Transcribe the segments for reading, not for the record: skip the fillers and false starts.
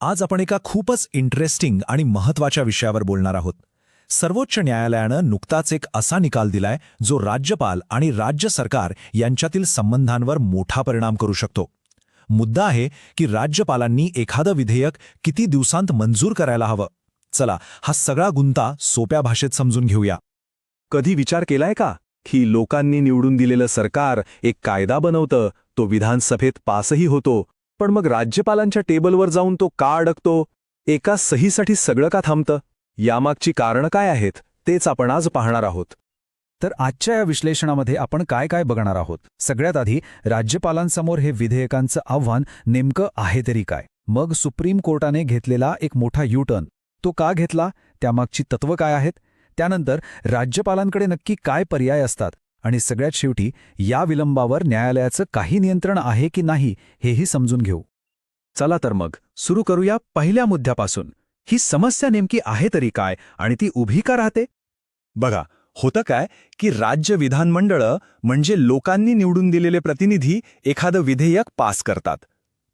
आज आपण एका खूपच इंटरेस्टिंग आणि महत्त्वाच्या विषयावर बोलणार आहोत. सर्वोच्च न्यायालयानं नुकताच एक असा निकाल दिलाय जो राज्यपाल आणि राज्य सरकार यांच्यातील संबंधांवर मोठा परिणाम करू शकतो. मुद्दा आहे की राज्यपालांनी एखादं विधेयक किती दिवसांत मंजूर करायला हवं. चला हा सगळा गुंता सोप्या भाषेत समजून घेऊया. कधी विचार केलाय का की लोकांनी निवडून दिलेलं सरकार एक कायदा बनवतं, तो विधानसभेत पासही होतो, पण मग राज्यपालांच्या टेबलवर जाऊन तो का अडकतो? एका सहीसाठी सगळं का थांबतं? यामागची कारणं काय आहेत तेच आपण आज पाहणार आहोत. तर आजच्या या विश्लेषणामध्ये आपण काय काय बघणार आहोत. सगळ्यात आधी राज्यपालांसमोर हे विधेयकांचं आव्हान नेमकं आहे तरी काय. मग सुप्रीम कोर्टाने घेतलेला एक मोठा यू-टर्न, तो का घेतला, त्यामागची तत्त्व काय आहेत. त्यानंतर राज्यपालांकडे नक्की काय पर्याय असतात आणि सगळ्यात शेवटी या विलंबावर न्यायालयाचं काही नियंत्रण आहे की नाही हेही समजून घेऊ. चला तर मग सुरू करूया पहिल्या मुद्द्यापासून. ही समस्या नेमकी आहे तरी काय आणि ती उभी का राहते? बघा, होतं काय की राज्य विधानमंडळं म्हणजे लोकांनी निवडून दिलेले प्रतिनिधी एखादं विधेयक पास करतात.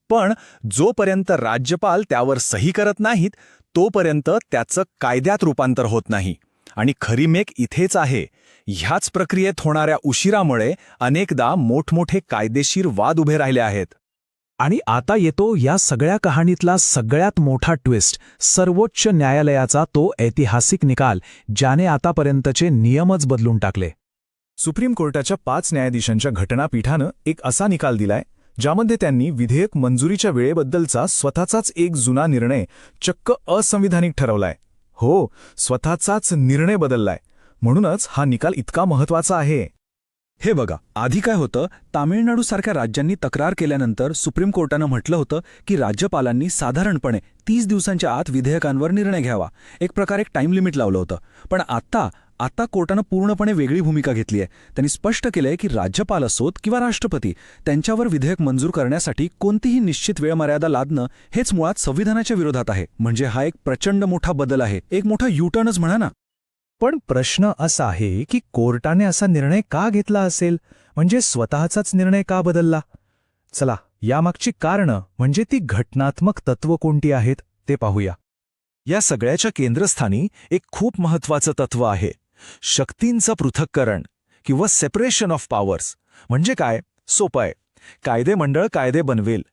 पण जोपर्यंत राज्यपाल त्यावर सही करत नाहीत तोपर्यंत त्याचं कायद्यात रूपांतर होत नाही. आणि खरी मेक इथेच आहे. ह्याच प्रक्रियेत होणाऱ्या उशिरामुळे अनेकदा मोठमोठे कायदेशीर वाद उभे राहिले आहेत. आणि आता येतो या सगळ्या कहाणीतला सगळ्यात मोठा ट्विस्ट, सर्वोच्च न्यायालयाचा तो ऐतिहासिक निकाल ज्याने आतापर्यंतचे नियमच बदलून टाकले. सुप्रीम कोर्टाच्या 5 न्यायाधीशांच्या घटनापीठानं एक असा निकाल दिलाय ज्यामध्ये त्यांनी विधेयक मंजुरीच्या वेळेबद्दलचा स्वतःचाच एक जुना निर्णय चक्क असंविधानिक ठरवलाय. हो, स्वतःचाच निर्णय बदललाय. म्हणूनच हा निकाल इतका महत्त्वाचा आहे. हे बघा, आधी काय होतं, तामिळनाडूसारख्या राज्यांनी तक्रार केल्यानंतर सुप्रीम कोर्टानं म्हटलं होतं की राज्यपालांनी साधारणपणे 30 दिवसांच्या आत विधेयकांवर निर्णय घ्यावा. एक प्रकारे एक टाईम लिमिट लावलं होतं. पण आता कोर्टानं पूर्णपणे वेगळी भूमिका घेतली आहे. त्यांनी स्पष्ट केलंय की राज्यपाल असोत किंवा राष्ट्रपती, त्यांच्यावर विधेयक मंजूर करण्यासाठी कोणतीही निश्चित वेळ मर्यादा लादणं हेच मुळात संविधानाच्या विरोधात आहे. म्हणजे हा एक प्रचंड मोठा बदल आहे, एक मोठा यू-टर्नच म्हणा ना. पण प्रश्न असा आहे की कोर्टाने असा निर्णय का घेतला असेल, म्हणजे स्वतःचाच निर्णय का बदलला? चला यामागची कारणं म्हणजे ती घटनात्मक तत्त्व कोणती आहेत ते पाहूया. या सगळ्याच्या केंद्रस्थानी एक खूप महत्त्वाचं तत्त्व आहे, शक्तींचं पृथक्करण किंवा सेपरेशन ऑफ पॉवर्स. म्हणजे काय? सोपं आहे. कायदेमंडळ कायदे बनवेल,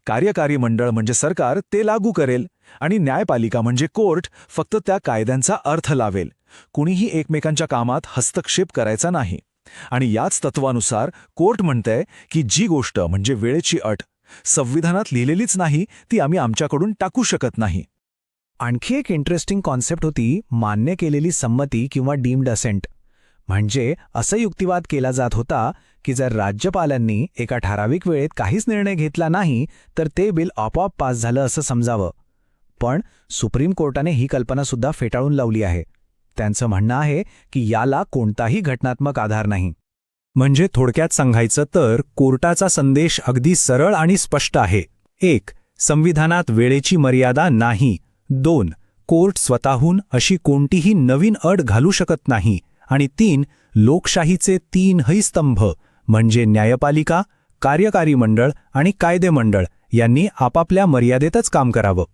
कार्यकारी मंडळ म्हणजे सरकार ते लागू करेल, आणि न्यायपालिका म्हणजे कोर्ट फक्त त्या कायद्यांचा अर्थ लावेल. कुणीही एकमेकांच्या कामात हस्तक्षेप करायचा नाही. आणि याच तत्वानुसार कोर्ट म्हणतंय की जी गोष्ट म्हणजे वेळेची अट संविधानात लिहिलेलीच नाही ती आम्ही आमच्याकडून टाकू शकत नाही. आणखी एक इंटरेस्टिंग कॉन्सेप्ट होती मान्य केलेली संमती किंवा डीम्ड असेंट. म्हणजे असं युक्तिवाद केला जात होता की जर राज्यपालांनी एका ठराविक वेळेत काहीच निर्णय घेतला नाही तर ते बिल आपोआप पास झालं असं समजावं. पण सुप्रीम कोर्टाने ही कल्पनासुद्धा फेटाळून लावली आहे. त्यांचं म्हणणं आहे की याला कोणताही घटनात्मक आधार नाही. म्हणजे थोडक्यात सांगायचं तर कोर्टाचा संदेश अगदी सरळ आणि स्पष्ट आहे. 1. संविधानात वेळेची मर्यादा नाही. 2. कोर्ट स्वतःहून अशी कोणतीही नवीन अट घालू शकत नाही. आणि 3. लोकशाहीचे 3ही स्तंभ म्हणजे न्यायपालिका, कार्यकारी मंडळ आणि कायदेमंडळ यांनी आपापल्या मर्यादेतच काम करावं.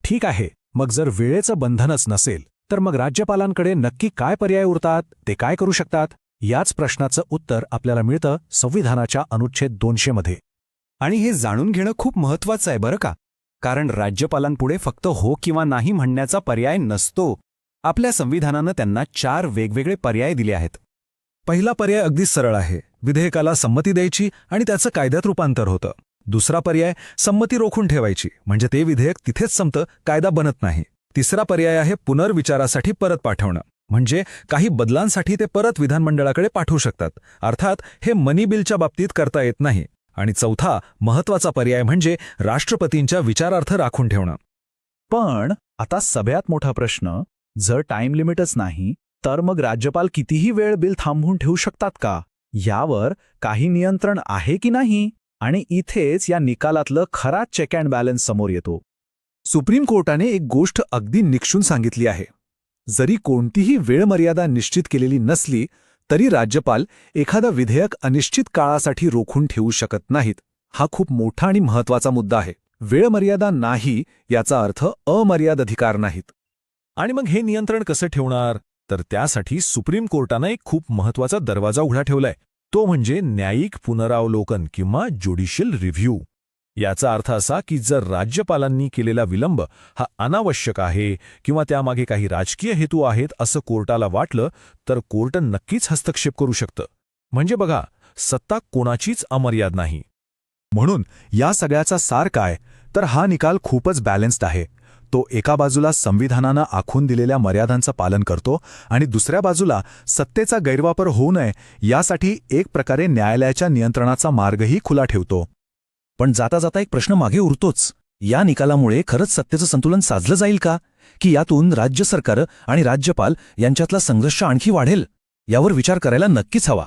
ठीक आहे, मग जर वेळेचं बंधनच नसेल तर मग राज्यपालांकडे नक्की काय पर्याय उरतात, ते काय करू शकतात? याच प्रश्नाचं उत्तर आपल्याला मिळतं संविधानाच्या अनुच्छेद 200 मध्ये. आणि हे जाणून घेणं खूप महत्त्वाचं आहे बरं का. कारण राज्यपालांपुढे फक्त हो किंवा नाही म्हणण्याचा पर्याय नसतो. आपल्या संविधानानं त्यांना 4 वेगवेगळे पर्याय दिले आहेत. पहिला पर्याय अगदी सरळ आहे, विधेयकाला संमती द्यायची आणि त्याचं कायद्यात रूपांतर होतं. दुसरा पर्याय संमती रोखून ठेवायची, म्हणजे ते विधेयक तिथेच संपतं, कायदा बनत नाही. तिसरा पर्याय आहे पुनर्विचारासाठी परत पाठवणं, म्हणजे काही बदलांसाठी ते परत विधानमंडळाकडे पाठवू शकतात. अर्थात हे मनी बिलच्या बाबतीत करता येत नाही. आणि चौथा महत्त्वाचा पर्याय म्हणजे राष्ट्रपतींच्या विचारार्थ राखून ठेवणं. पण आता सगळ्यात मोठा प्रश्न, जर टाईम लिमिटच नाही तर मग राज्यपाल कितीही वेळ बिल थांबवून ठेवू शकतात का? यावर काही नियंत्रण आहे की नाही? आणि इथेच या निकालातलं खरा चेक अँड बॅलन्स समोर येतो. सुप्रीम कोर्टाने एक गोष्ट अगदी निक्षून सांगितली आहे. जरी कोणतीही वेळ मर्यादा निश्चित केलेली नसली तरी राज्यपाल एखादं विधेयक अनिश्चित काळासाठी रोखून ठेवू शकत नाहीत. हा खूप मोठा आणि महत्त्वाचा मुद्दा आहे. वेळ मर्यादा नाही याचा अर्थ अमर्याद अधिकार नाहीत. आणि मग हे नियंत्रण कसं ठेवणार? तर त्यासाठी सुप्रीम कोर्टानं एक खूप महत्वाचा दरवाजा उघडा ठेवलाय. तो म्हणजे न्यायिक पुनरावलोकन किंवा ज्युडिशियल रिव्ह्यू. याचा अर्थ असा की जर राज्यपालांनी केलेला विलंब हा अनावश्यक आहे किंवा त्यामागे काही राजकीय हेतू आहेत असं कोर्टाला वाटलं तर कोर्ट नक्कीच हस्तक्षेप करू शकतं. म्हणजे बघा, सत्ता कोणाचीच अमर्याद नाही. म्हणून या सगळ्याचा सार काय? तर हा निकाल खूपच बॅलन्स्ड आहे. तो एका बाजूला संविधानानं आखून दिलेल्या मर्यादांचं पालन करतो आणि दुसऱ्या बाजूला सत्तेचा गैरवापर होऊ नये यासाठी एक प्रकारे न्यायालयाच्या नियंत्रणाचा मार्गही खुला ठेवतो. पण जाता जाता एक प्रश्न मागे उरतोच. या निकालामुळे खरंच सत्तेचं संतुलन साधलं जाईल का? की यातून राज्य सरकार आणि राज्यपाल यांच्यातला संघर्ष आणखी वाढेल? यावर विचार करायला नक्कीच हवा.